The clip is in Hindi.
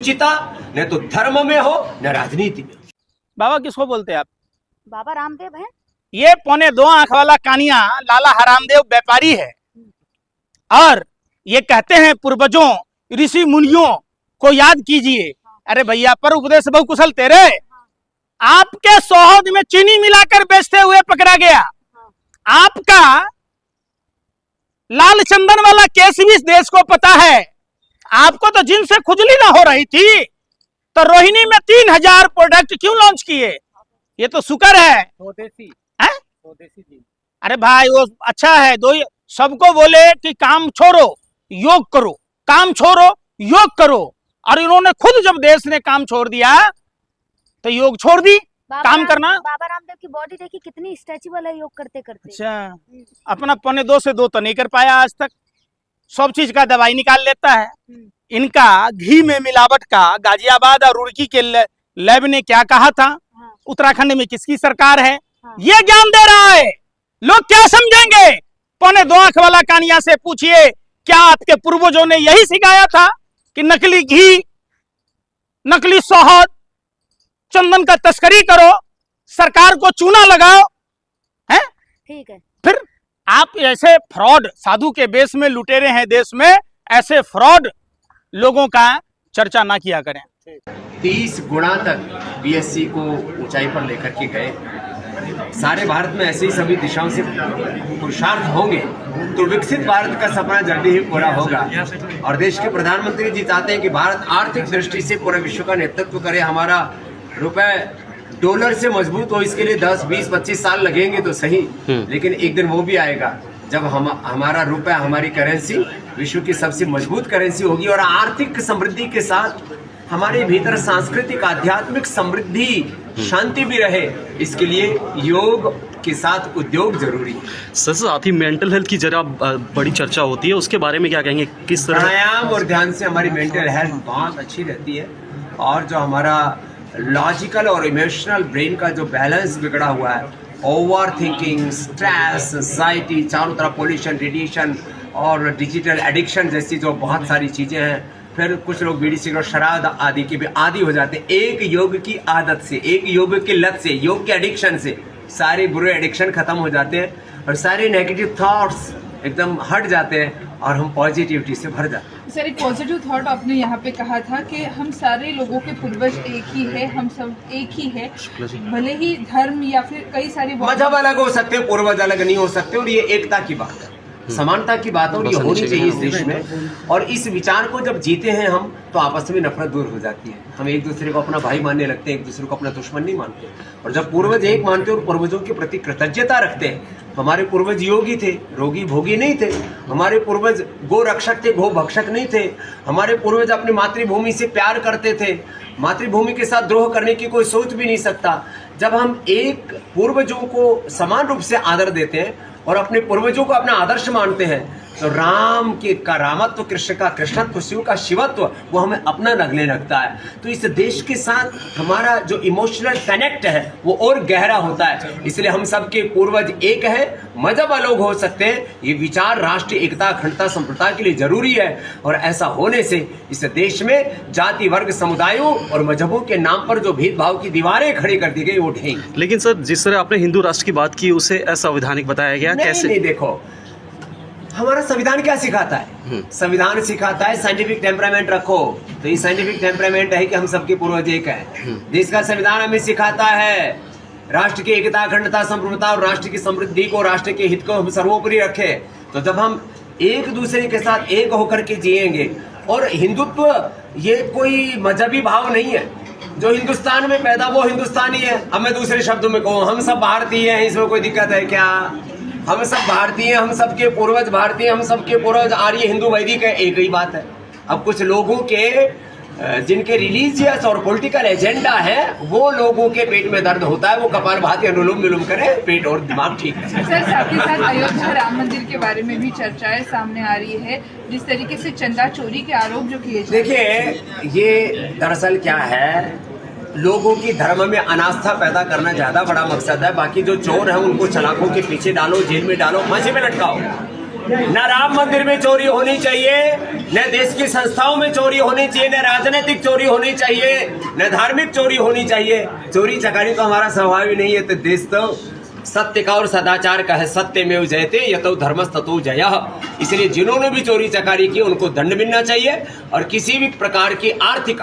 निश्चिता न तो धर्म में हो न राजनीति में। बाबा किसको बोलते हैं आप? बाबा रामदेव है। ये 2.25 आंख वाला कानिया लाला हरामदेव व्यापारी है और ये कहते हैं पूर्वजों ऋषि मुनियों को याद कीजिए। अरे भैया, पर उपदेश बहु कुशल तेरे, आपके सोहद में चीनी मिलाकर बेचते हुए पकड़ा गया। आपका लाल चंदन वाला केस भी इस देश को पता है। आपको तो जिनसे खुजली ना हो रही थी तो रोहिणी में 3000 प्रोडक्ट क्यों लॉन्च किए? ये तो शुक्र है। स्वदेशी है? स्वदेशी जी। अरे भाई वो अच्छा है, दो सबको बोले कि काम छोड़ो योग करो, काम छोड़ो योग करो, और इन्होंने खुद जब देश ने काम छोड़ दिया तो योग छोड़ दी काम करना। बाबा रामदेव की बॉडी देखी कितनी स्ट्रेचेबल है योग करते करते। अच्छा, अपना 2.25 से 2 तो नहीं कर पाया आज तक। सब चीज का दवाई निकाल लेता है। इनका घी में मिलावट का गाजियाबाद और रुड़की के लैब ने क्या कहा था? उत्तराखंड में किसकी सरकार है? ये ज्ञान दे रहा है। लोग क्या समझेंगे? 2.25 आंख वाला कानिया से पूछिए, क्या आपके पूर्वजों ने यही सिखाया था कि नकली घी, नकली शहद, चंदन का तस्करी करो, सरकार को चूना लगाओ? हैं? ठीक है। फिर आप ऐसे फ्रॉड, साधु के बेस में लुटेरे हैं देश में, ऐसे फ्रॉड लोगों का चर्चा ना किया करें। 30 गुना तक बीएससी को ऊंचाई पर लेकर के गए। सारे भारत में ऐसे ही सभी दिशाओं से पुरुषार्थ होंगे तो विकसित भारत का सपना जल्दी ही पूरा होगा। और देश के प्रधानमंत्री जी चाहते हैं कि भारत आर्थिक दृष्टि से पूरे विश्व का नेतृत्व करे, हमारा रुपए डॉलर से मजबूत हो। इसके लिए 10, 20, 25 साल लगेंगे तो सही, लेकिन एक दिन वो भी आएगा जब हमारा रुपया, हमारी करेंसी विश्व की सबसे मजबूत करेंसी होगी। और आर्थिक समृद्धि के साथ हमारे भीतर सांस्कृतिक आध्यात्मिक समृद्धि, शांति भी रहे। इसके लिए योग के साथ उद्योग जरूरी है। सर, साथ ही मेंटल हेल्थ की जरा बड़ी चर्चा होती है, उसके बारे में क्या कहेंगे? किस तरह प्राणायाम और ध्यान से हमारी मेंटल हेल्थ बहुत अच्छी रहती है, और जो हमारा लॉजिकल और इमोशनल ब्रेन का जो बैलेंस बिगड़ा हुआ है, ओवर थिंकिंग, स्ट्रेस, एंजाइटी, चारों तरफ पोल्यूशन, रेडिएशन और डिजिटल एडिक्शन जैसी जो बहुत सारी चीजें हैं, फिर कुछ लोग बीड़ी सिगरेट शराब आदि के भी आदी हो जाते हैं। एक योग की आदत से, एक योग की लत से, योग के एडिक्शन से सारे बुरे एडिक्शन खत्म हो जाते हैं और सारे नेगेटिव थॉट्स एकदम हट जाते हैं और हम पॉजिटिविटी से भर जाते हैं। सर, एक पॉजिटिव थॉट आपने यहाँ पे कहा था कि हम सारे लोगों के पूर्वज एक ही है, हम सब एक ही है, भले ही धर्म या फिर कई सारी मजहब अलग हो सकते हैं, पूर्वज अलग नहीं हो सकते, और ये एकता की बात है, समानता की बात है, और ये होनी चाहिए इस देश में। और इस विचार को जब जीते हैं हम तो आपस में नफरत दूर हो जाती है। हम एक दूसरे को अपना भाई मानने लगते हैं, एक दूसरे को अपना दुश्मन नहीं मानते। और जब पूर्वज एक मानते और पूर्वजों के प्रति कृतज्ञता रखते हैं, हमारे पूर्वज योगी थे, रोगी भोगी नहीं थे। हमारे पूर्वज गो रक्षक थे, गो भक्षक नहीं थे। हमारे पूर्वज अपनी मातृभूमि से प्यार करते थे, मातृभूमि के साथ द्रोह करने की कोई सोच भी नहीं सकता। जब हम एक पूर्वजों को समान रूप से आदर देते हैं और अपने पूर्वजों को अपना आदर्श मानते हैं, तो राम का रामत्व, कृष्ण का कृष्णत्व, शिव का शिवत्व वो हमें अपना लगने लगता है। तो इस देश के साथ हमारा जो इमोशनल कनेक्ट है वो और गहरा होता है। इसलिए हम सबके पूर्वज एक है, मजहब अलग हो सकते हैं, ये विचार राष्ट्रीय एकता, अखंडता, संप्रभुता के लिए जरूरी है। और ऐसा होने से इस देश में जाति, वर्ग, समुदायों और मजहबों के नाम पर जो भेदभाव की दीवारें खड़ी कर दी गई वो उठेंगी। लेकिन सर, जिस तरह आपने हिंदू राष्ट्र की बात की उसे असंवैधानिक बताया गया, कैसे? नहीं, देखो हमारा संविधान क्या सिखाता है? संविधान सिखाता है साइंटिफिक टेम्परामेंट रखो। तो ये साइंटिफिक टेम्परामेंट है कि हम सबके पूर्वज एक हैं। देश का संविधान हमें सिखाता है राष्ट्र की एकता, अखंडता, संप्रभुता और राष्ट्र की समृद्धि को, राष्ट्र के हित को हम सर्वोपरि रखें। तो जब हम एक दूसरे के साथ एक होकर के जिएंगे, और हिंदुत्व ये कोई मजहबी भाव नहीं है। जो हिंदुस्तान में पैदा वो हिंदुस्तानी है। अब मैं दूसरे शब्दों में कहूँ, हम सब भारतीय हैं, इसमें कोई दिक्कत है क्या? हम सब भारतीय, हम सबके पूर्वज भारतीय, हम सबके पूर्वज आर्य, हिंदू, वैदिक है, एक ही बात है। अब कुछ लोगों के जिनके रिलीजियस और पॉलिटिकल एजेंडा है, वो लोगों के पेट में दर्द होता है, वो कपालभाति अनुलोम विलोम करें, पेट और दिमाग ठीक है। सर, साथ ही साथ अयोध्या राम मंदिर के बारे में भी चर्चाएं सामने आ रही है, जिस तरीके से चंदा चोरी के आरोप जो किए जा रहे हैं। देखिए, ये दरअसल क्या है, लोगों की धर्म में अनास्था पैदा करना ज्यादा बड़ा मकसद है। बाकी जो चोर है उनको सलाखों के पीछे डालो, जेल में डालो, फांसी पे लटकाओ। न राम मंदिर में चोरी होनी चाहिए, न देश की संस्थाओं में चोरी होनी चाहिए, न राजनीतिक चोरी होनी चाहिए, न धार्मिक चोरी होनी चाहिए। चोरी चकारी तो हमारा स्वभाव ही नहीं है। तो देश तो सत्य का और सदाचार का है। सत्य में जयते यतो धर्मस्ततो जयः। इसलिए जिन्होंने भी चोरी चकारी की उनको दंड मिलना चाहिए और किसी भी प्रकार की आर्थिक